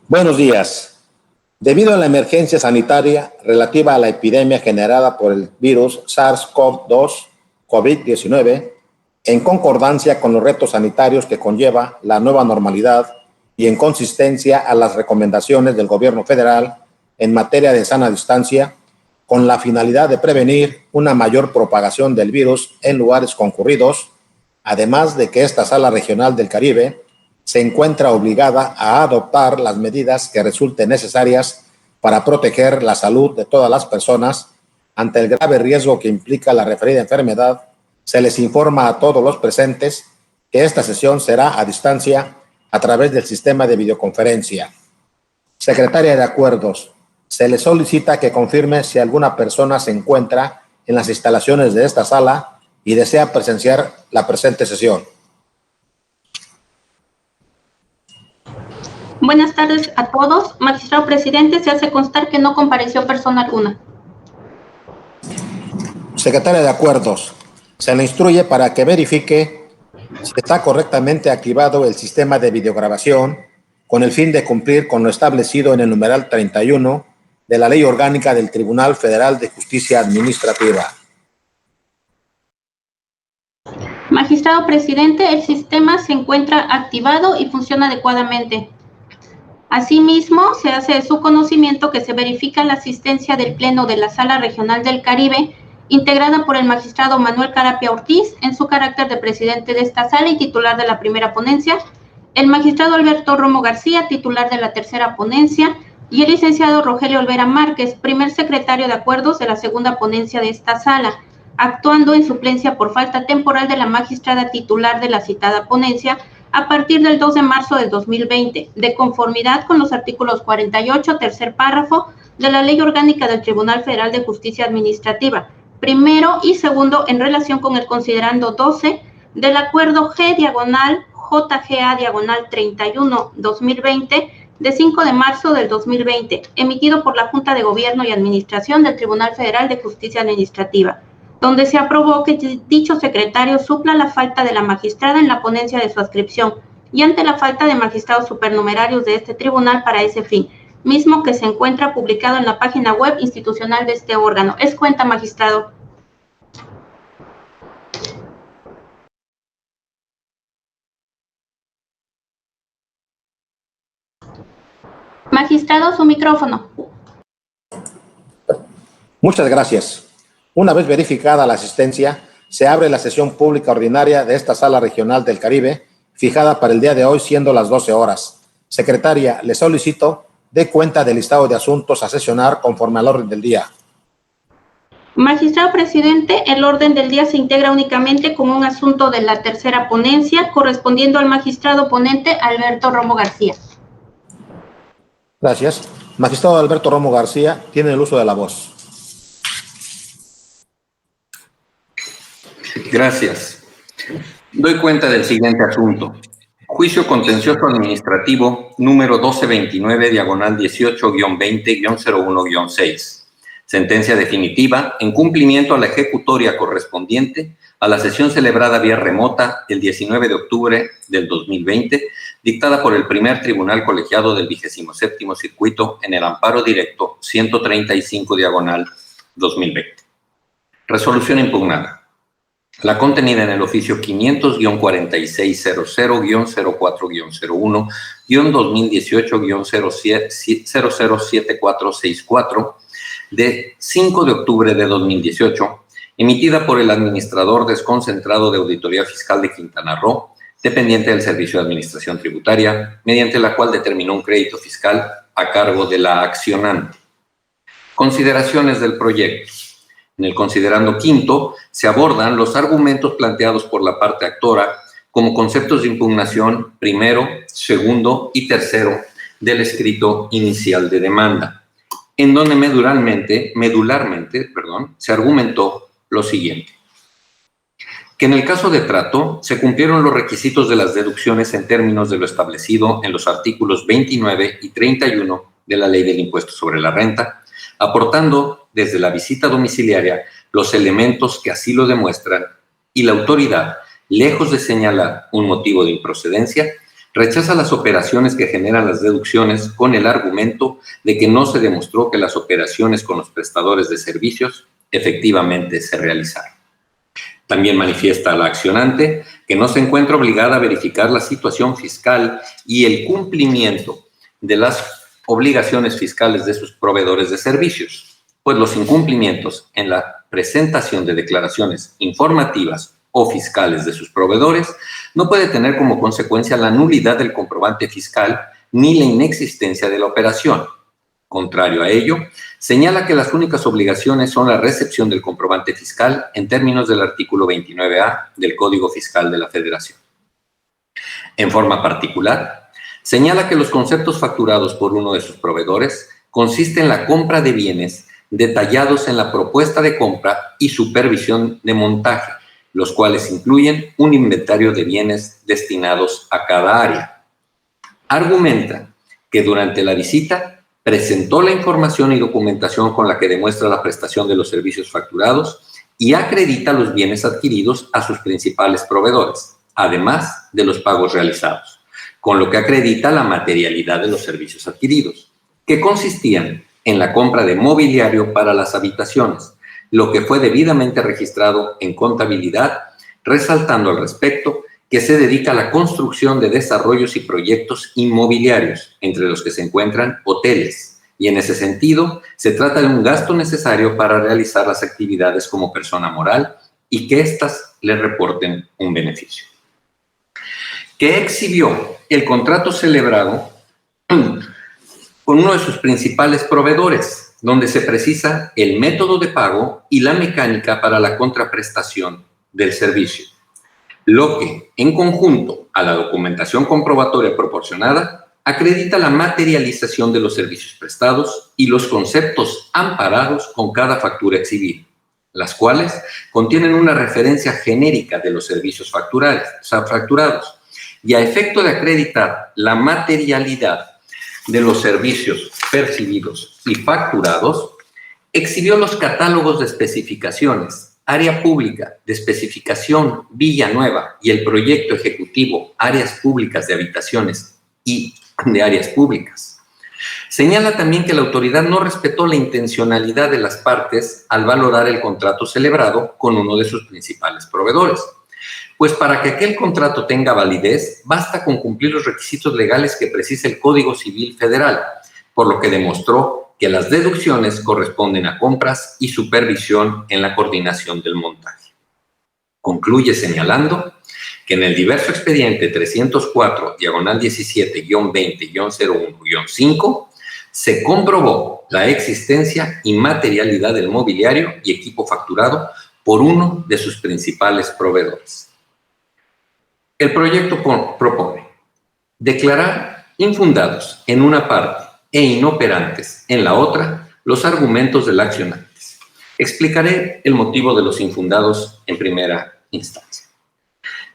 Buenos días. Debido a la emergencia sanitaria relativa a la epidemia generada por el virus SARS-CoV-2, COVID-19, en concordancia con los retos sanitarios que conlleva la nueva normalidad y en consistencia a las recomendaciones del Gobierno federal en materia de sana distancia, con la finalidad de prevenir una mayor propagación del virus en lugares concurridos, además de que esta Sala Regional del Caribe se encuentra obligada a adoptar las medidas que resulten necesarias para proteger la salud de todas las personas ante el grave riesgo que implica la referida enfermedad. Se les informa a todos los presentes que esta sesión será a distancia a través del sistema de videoconferencia. Secretaria de Acuerdos, se le solicita que confirme si alguna persona se encuentra en las instalaciones de esta sala y desea presenciar la presente sesión. Buenas tardes a todos. Magistrado presidente, se hace constar que no compareció persona alguna. Secretaria de Acuerdos, se le instruye para que verifique si está correctamente activado el sistema de videograbación con el fin de cumplir con lo establecido en el numeral 31 de la Ley Orgánica del Tribunal Federal de Justicia Administrativa. Magistrado presidente, el sistema se encuentra activado y funciona adecuadamente. Asimismo, se hace de su conocimiento que se verifica la asistencia del Pleno de la Sala Regional del Caribe, integrada por el magistrado Manuel Carapia Ortiz, en su carácter de presidente de esta sala y titular de la primera ponencia, el magistrado Alberto Romo García, titular de la tercera ponencia, y el licenciado Rogelio Olvera Márquez, primer secretario de Acuerdos de la segunda ponencia de esta sala, actuando en suplencia por falta temporal de la magistrada titular de la citada ponencia, a partir del 2 de marzo del 2020, de conformidad con los artículos 48, tercer párrafo, de la Ley Orgánica del Tribunal Federal de Justicia Administrativa, primero y segundo en relación con el considerando 12 del Acuerdo G/JGA/31/2020, de 5 de marzo del 2020, emitido por la Junta de Gobierno y Administración del Tribunal Federal de Justicia Administrativa, donde se aprobó que dicho secretario supla la falta de la magistrada en la ponencia de su adscripción y ante la falta de magistrados supernumerarios de este tribunal para ese fin, mismo que se encuentra publicado en la página web institucional de este órgano. Es cuenta, magistrado. Magistrado, su micrófono. Muchas gracias. Una vez verificada la asistencia, se abre la sesión pública ordinaria de esta Sala Regional del Caribe, fijada para el día de hoy, siendo las 12 horas. Secretaria, le solicito dé cuenta del listado de asuntos a sesionar conforme al orden del día. Magistrado presidente, el orden del día se integra únicamente con un asunto de la tercera ponencia, correspondiendo al magistrado ponente Alberto Romo García. Gracias. Magistrado Alberto Romo García, tiene el uso de la voz. Gracias. Doy cuenta del siguiente asunto. Juicio contencioso administrativo número 1229-18-20-01-6. Sentencia definitiva en cumplimiento a la ejecutoria correspondiente a la sesión celebrada vía remota el 19 de octubre del 2020, dictada por el primer tribunal colegiado del 27º Circuito en el amparo directo 135/2020. Resolución impugnada. La contenida en el oficio 500-4600-04-01-2018-007464 de 5 de octubre de 2018, emitida por el administrador desconcentrado de Auditoría Fiscal de Quintana Roo, dependiente del Servicio de Administración Tributaria, mediante la cual determinó un crédito fiscal a cargo de la accionante. Consideraciones del proyecto. En el considerando quinto, se abordan los argumentos planteados por la parte actora como conceptos de impugnación primero, segundo y tercero del escrito inicial de demanda, en donde medularmente, se argumentó lo siguiente: que en el caso de trato se cumplieron los requisitos de las deducciones en términos de lo establecido en los artículos 29 y 31 de la Ley del Impuesto sobre la Renta, aportando desde la visita domiciliaria los elementos que así lo demuestran, y la autoridad, lejos de señalar un motivo de improcedencia, rechaza las operaciones que generan las deducciones con el argumento de que no se demostró que las operaciones con los prestadores de servicios efectivamente se realizaron. También manifiesta la accionante que no se encuentra obligada a verificar la situación fiscal y el cumplimiento de las obligaciones fiscales de sus proveedores de servicios, pues los incumplimientos en la presentación de declaraciones informativas o fiscales de sus proveedores no puede tener como consecuencia la nulidad del comprobante fiscal ni la inexistencia de la operación. Contrario a ello, señala que las únicas obligaciones son la recepción del comprobante fiscal en términos del artículo 29A del Código Fiscal de la Federación. En forma particular, señala que los conceptos facturados por uno de sus proveedores consiste en la compra de bienes detallados en la propuesta de compra y supervisión de montaje, los cuales incluyen un inventario de bienes destinados a cada área. Argumenta que durante la visita presentó la información y documentación con la que demuestra la prestación de los servicios facturados y acredita los bienes adquiridos a sus principales proveedores, además de los pagos realizados, con lo que acredita la materialidad de los servicios adquiridos, que consistían en la compra de mobiliario para las habitaciones, lo que fue debidamente registrado en contabilidad, resaltando al respecto que se dedica a la construcción de desarrollos y proyectos inmobiliarios, entre los que se encuentran hoteles, y en ese sentido se trata de un gasto necesario para realizar las actividades como persona moral y que éstas le reporten un beneficio. Que exhibió el contrato celebrado con uno de sus principales proveedores, donde se precisa el método de pago y la mecánica para la contraprestación del servicio, lo que, en conjunto a la documentación comprobatoria proporcionada, acredita la materialización de los servicios prestados y los conceptos amparados con cada factura exhibida, las cuales contienen una referencia genérica de los servicios facturados, y a efecto de acreditar la materialidad de los servicios percibidos y facturados, exhibió los catálogos de especificaciones, área pública de especificación Villanueva y el proyecto ejecutivo Áreas Públicas de Habitaciones y de Áreas Públicas. Señala también que la autoridad no respetó la intencionalidad de las partes al valorar el contrato celebrado con uno de sus principales proveedores, pues para que aquel contrato tenga validez, basta con cumplir los requisitos legales que precisa el Código Civil Federal, por lo que demostró que las deducciones corresponden a compras y supervisión en la coordinación del montaje. Concluye señalando que en el diverso expediente 304/17-20-01-5 se comprobó la existencia y materialidad del mobiliario y equipo facturado por uno de sus principales proveedores. El proyecto propone declarar infundados en una parte e inoperantes en la otra los argumentos del accionante. Explicaré el motivo de los infundados en primera instancia.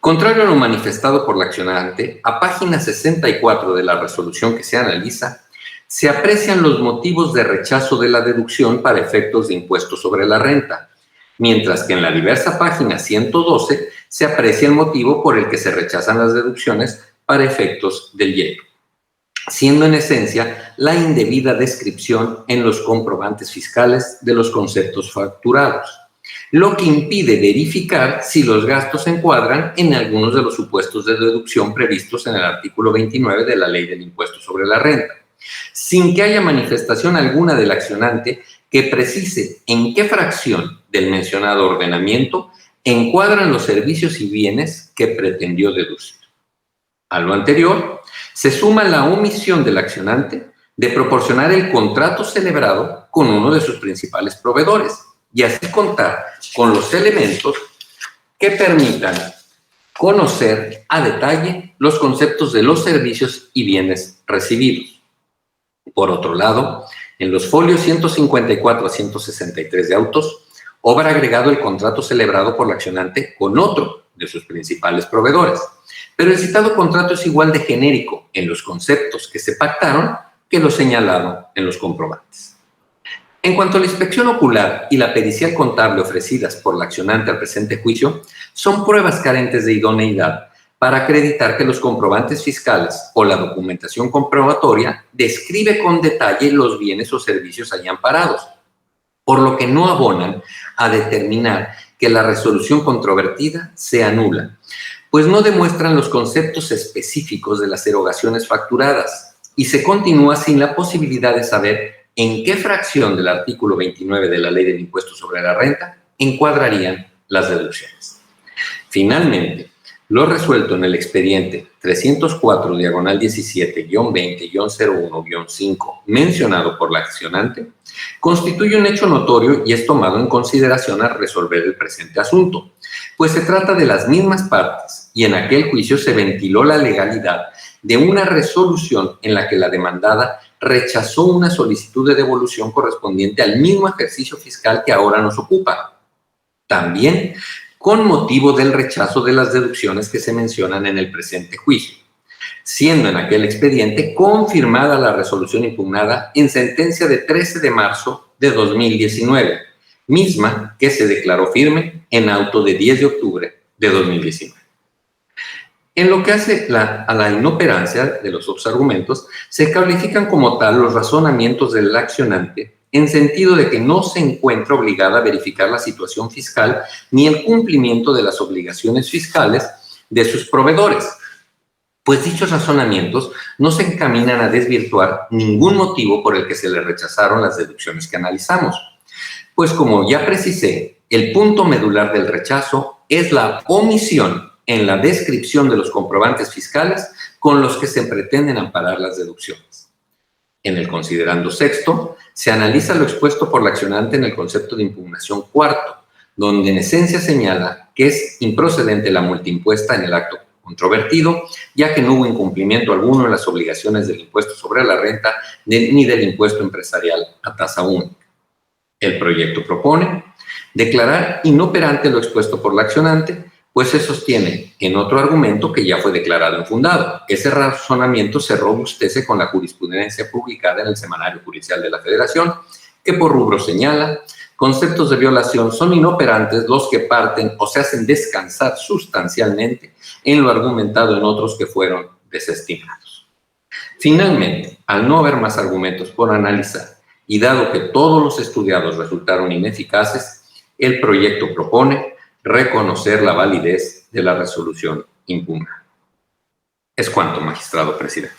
Contrario a lo manifestado por la accionante, a página 64 de la resolución que se analiza, se aprecian los motivos de rechazo de la deducción para efectos de impuesto sobre la renta, mientras que en la diversa página 112 se aprecia el motivo por el que se rechazan las deducciones para efectos del IEP, siendo en esencia la indebida descripción en los comprobantes fiscales de los conceptos facturados, lo que impide verificar si los gastos se encuadran en algunos de los supuestos de deducción previstos en el artículo 29 de la Ley del Impuesto sobre la Renta, sin que haya manifestación alguna del accionante que precise en qué fracción del mencionado ordenamiento encuadran los servicios y bienes que pretendió deducir. A lo anterior, se suma la omisión del accionante de proporcionar el contrato celebrado con uno de sus principales proveedores y así contar con los elementos que permitan conocer a detalle los conceptos de los servicios y bienes recibidos. Por otro lado, en los folios 154 a 163 de autos, obra agregado el contrato celebrado por la accionante con otro de sus principales proveedores, pero el citado contrato es igual de genérico en los conceptos que se pactaron que lo señalado en los comprobantes. En cuanto a la inspección ocular y la pericial contable ofrecidas por la accionante al presente juicio, son pruebas carentes de idoneidad para acreditar que los comprobantes fiscales o la documentación comprobatoria describe con detalle los bienes o servicios allí amparados, por lo que no abonan a determinar que la resolución controvertida sea nula, pues no demuestran los conceptos específicos de las erogaciones facturadas y se continúa sin la posibilidad de saber en qué fracción del artículo 29 de la Ley del Impuesto sobre la Renta encuadrarían las deducciones. Finalmente, lo resuelto en el expediente 304-17-20-01-5 mencionado por la accionante constituye un hecho notorio y es tomado en consideración al resolver el presente asunto, pues se trata de las mismas partes y en aquel juicio se ventiló la legalidad de una resolución en la que la demandada rechazó una solicitud de devolución correspondiente al mismo ejercicio fiscal que ahora nos ocupa. También con motivo del rechazo de las deducciones que se mencionan en el presente juicio, siendo en aquel expediente confirmada la resolución impugnada en sentencia de 13 de marzo de 2019, misma que se declaró firme en auto de 10 de octubre de 2019. En lo que hace a la inoperancia de los otros argumentos, se califican como tal los razonamientos del accionante en sentido de que no se encuentra obligada a verificar la situación fiscal ni el cumplimiento de las obligaciones fiscales de sus proveedores, pues dichos razonamientos no se encaminan a desvirtuar ningún motivo por el que se le rechazaron las deducciones que analizamos. Pues como ya precisé, el punto medular del rechazo es la omisión en la descripción de los comprobantes fiscales con los que se pretenden amparar las deducciones. En el considerando sexto, se analiza lo expuesto por la accionante en el concepto de impugnación cuarto, donde en esencia señala que es improcedente la multa impuesta en el acto controvertido, ya que no hubo incumplimiento alguno en las obligaciones del impuesto sobre la renta ni del impuesto empresarial a tasa única. El proyecto propone declarar inoperante lo expuesto por la accionante, pues se sostiene en otro argumento que ya fue declarado infundado. Ese razonamiento se robustece con la jurisprudencia publicada en el Semanario Judicial de la Federación, que por rubro señala: conceptos de violación son inoperantes los que parten o se hacen descansar sustancialmente en lo argumentado en otros que fueron desestimados. Finalmente, al no haber más argumentos por analizar y dado que todos los estudiados resultaron ineficaces, el proyecto propone reconocer la validez de la resolución impugnada. Es cuanto, magistrado presidente.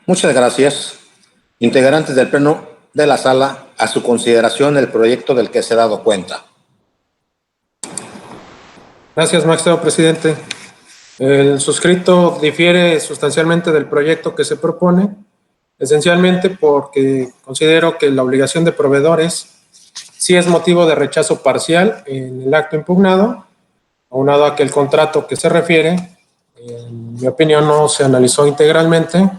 Muchas gracias. Integrantes del Pleno de la Sala, a su consideración el proyecto del que se ha dado cuenta. Gracias, magistrado presidente. El suscrito difiere sustancialmente del proyecto que se propone, esencialmente porque considero que la obligación de proveedores sí es motivo de rechazo parcial en el acto impugnado, aunado a que el contrato que se refiere, en mi opinión, no se analizó integralmente.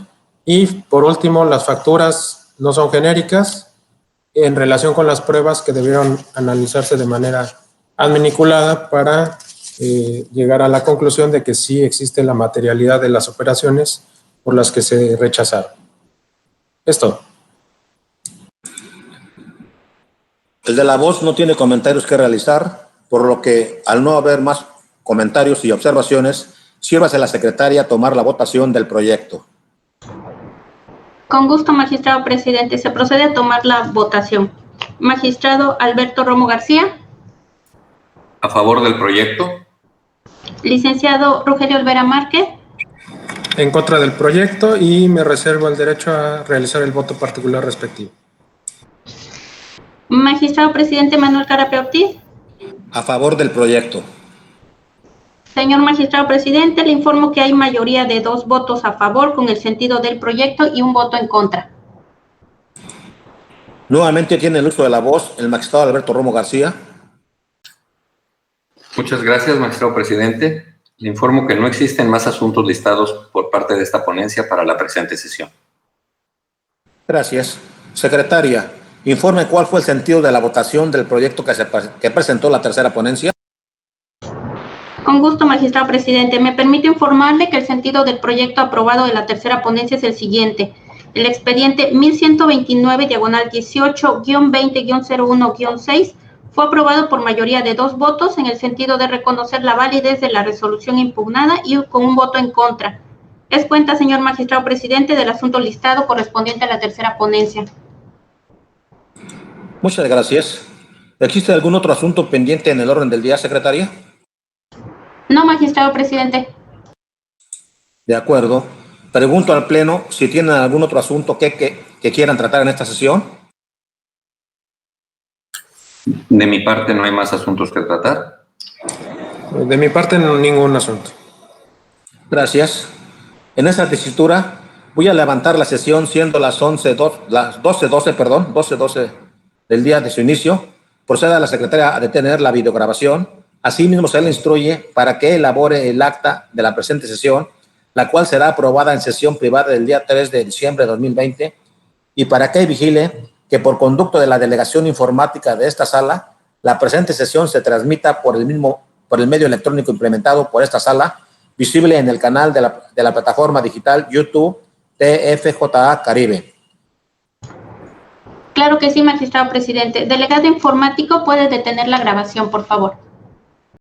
Y, por último, las facturas no son genéricas en relación con las pruebas que debieron analizarse de manera adminiculada para llegar a la conclusión de que sí existe la materialidad de las operaciones por las que se rechazaron. Es todo. El de la voz no tiene comentarios que realizar, por lo que, al no haber más comentarios y observaciones, sírvase a la secretaria tomar la votación del proyecto. Con gusto, magistrado presidente. Se procede a tomar la votación. Magistrado Alberto Romo García. ¿A favor del proyecto? Licenciado Rogelio Olvera Márquez. En contra del proyecto y me reservo el derecho a realizar el voto particular respectivo. Magistrado presidente Manuel Carape Ortiz. A favor del proyecto. Señor magistrado presidente, le informo que hay mayoría de 2 votos a favor con el sentido del proyecto y 1 voto en contra. Nuevamente tiene el uso de la voz el magistrado Alberto Romo García. Muchas gracias, magistrado presidente. Le informo que no existen más asuntos listados por parte de esta ponencia para la presente sesión. Gracias. Secretaria, informe cuál fue el sentido de la votación del proyecto que presentó la tercera ponencia. Con gusto, magistrado presidente. Me permite informarle que el sentido del proyecto aprobado de la tercera ponencia es el siguiente. El expediente 1129-18-20-01-6 Fue aprobado por mayoría de 2 votos en el sentido de reconocer la validez de la resolución impugnada y con un voto en contra. Es cuenta, señor magistrado presidente, del asunto listado correspondiente a la tercera ponencia. Muchas gracias. ¿Existe algún otro asunto pendiente en el orden del día, secretaria? No, magistrado presidente. De acuerdo. Pregunto al Pleno si tienen algún otro asunto que quieran tratar en esta sesión. De mi parte, no hay más asuntos que tratar. De mi parte, no, ningún asunto. Gracias. En esta tesitura voy a levantar la sesión siendo las 12:12 del día de su inicio. Proceda a la secretaria a detener la videograbación. Asimismo, se le instruye para que elabore el acta de la presente sesión, la cual será aprobada en sesión privada del día 3 de diciembre de 2020, y para que vigile que por conducto de la delegación informática de esta sala, la presente sesión se transmita por el medio electrónico implementado por esta sala, visible en el canal de la plataforma digital YouTube TFJA Caribe. Claro que sí, magistrado presidente. Delegado informático, puede detener la grabación, por favor.